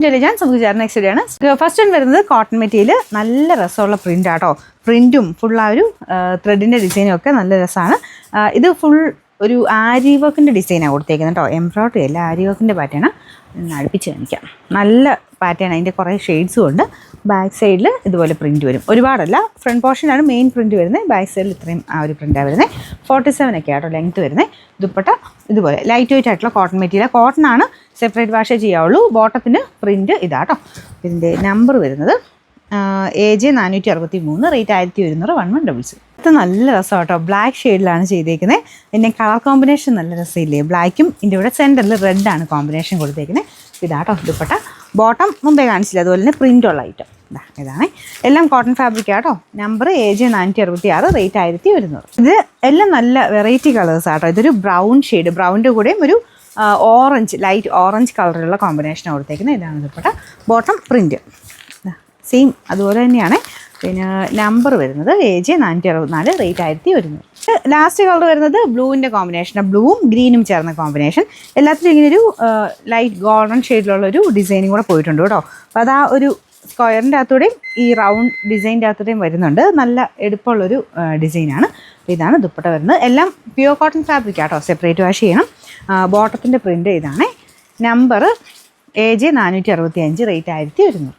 Intelligence നമുക്ക് ചേർന്ന next ആണ്. ഫസ്റ്റ് വൺ വരുന്നത് കോട്ടൺ മെറ്റീരിയൽ, നല്ല രസമുള്ള പ്രിന്റ് ആട്ടോ. പ്രിന്റും ഫുൾ ആ ഒരു ത്രെഡിന്റെ ഡിസൈനും ഒക്കെ നല്ല രസമാണ്. ഇത് ഫുൾ ഒരു ആരി വർക്കിന്റെ ഡിസൈനാണ് കൊടുത്തേക്കുന്നത് കേട്ടോ. എംബ്രോയിഡറി അല്ല, ആരി വർക്കിന്റെ പാറ്റേൺ. അടുപ്പിച്ച് കാണിക്കാം. നല്ല പാറ്റേൺ, അതിൻ്റെ കുറേ ഷെയ്ഡ്സും ഉണ്ട്. ബാക്ക് സൈഡിൽ ഇതുപോലെ പ്രിന്റ് വരും. ഒരുപാടല്ല, ഫ്രണ്ട് പോർഷനാണ് മെയിൻ പ്രിന്റ് വരുന്നത്. ബാക്ക് സൈഡിൽ ഇത്രയും ആ ഒരു പ്രിന്റാണ് വരുന്നത്. 47 ഒക്കെ ആട്ടോ ലെങ്ത് വരുന്നത്. ദുപ്പട്ട ഇതുപോലെ ലൈറ്റ് വെയിറ്റ് ആയിട്ടുള്ള കോട്ടൺ മെറ്റീരിയൽ. കോട്ടൺ ആണ്, സെപ്പറേറ്റ് വാഷേ ചെയ്യാവുള്ളൂ. ബോട്ടത്തിന് പ്രിന്റ് ഇതാട്ടോ. ഇതിൻ്റെ നമ്പർ വരുന്നത് AJ 463, റേറ്റ് 1100, 1100. ഇത് നല്ല രസം കേട്ടോ. ബ്ലാക്ക് ഷെയ്ഡിലാണ് ചെയ്തേക്കുന്നത്. പിന്നെ കളർ കോമ്പിനേഷൻ നല്ല രസമില്ലേ? ബ്ലാക്കും ഇതിൻ്റെ ഇവിടെ സെൻറ്ററിൽ റെഡാണ് കോമ്പിനേഷൻ കൊടുത്തേക്കുന്നത്. ഇതാട്ടോ ദുപ്പട്ട. ബോട്ടം മുമ്പേ കാണിച്ചില്ല, അതുപോലെ തന്നെ പ്രിൻ്റുള്ള ഐറ്റം ഇതാണ്. എല്ലാം കോട്ടൺ ഫാബ്രിക് ആട്ടോ. Number AJ 466, rate 1100. ഇത് എല്ലാം നല്ല വെറൈറ്റി കളേഴ്സ് ആട്ടോ. ഇതൊരു ബ്രൗൺ ഷെയ്ഡ്, ബ്രൗണിൻ്റെ കൂടെയും ഒരു ഓറഞ്ച്, ലൈറ്റ് ഓറഞ്ച് കളറിലുള്ള കോമ്പിനേഷനാണ് കൊടുത്തേക്കുന്നത്. ഇതാണ് ദുപ്പട്ട. ബോട്ടം പ്രിൻറ്റ് സെയിം അതുപോലെ തന്നെയാണ്. പിന്നെ നമ്പർ വരുന്നത് AJ 464, റേറ്റ് 1100. ലാസ്റ്റ് കളർ വരുന്നത് ബ്ലൂവിൻ്റെ കോമ്പിനേഷൻ, ബ്ലൂവും ഗ്രീനും ചേർന്ന കോമ്പിനേഷൻ. എല്ലാത്തിലും ഇങ്ങനൊരു ലൈറ്റ് ഗോൾഡൻ ഷെയ്ഡിലുള്ളൊരു ഡിസൈനും കൂടെ പോയിട്ടുണ്ട് കേട്ടോ. അപ്പോൾ അതാ ഒരു സ്ക്വയറിൻ്റെ അകത്തൂടെയും ഈ റൗണ്ട് ഡിസൈൻ്റെ അകത്തൂടെയും വരുന്നുണ്ട്. നല്ല എടുപ്പുള്ളൊരു ഡിസൈനാണ്. അപ്പോൾ ഇതാണ് ദുപ്പട്ട വരുന്നത്. എല്ലാം പ്യുവർ കോട്ടൺ ഫാബ്രിക് ആട്ടോ, സെപ്പറേറ്റ് വാഷ് ചെയ്യണം. ബോട്ടത്തിൻ്റെ പ്രിൻ്റ് ഇതാണ്. Number AJ 465, rate 1100.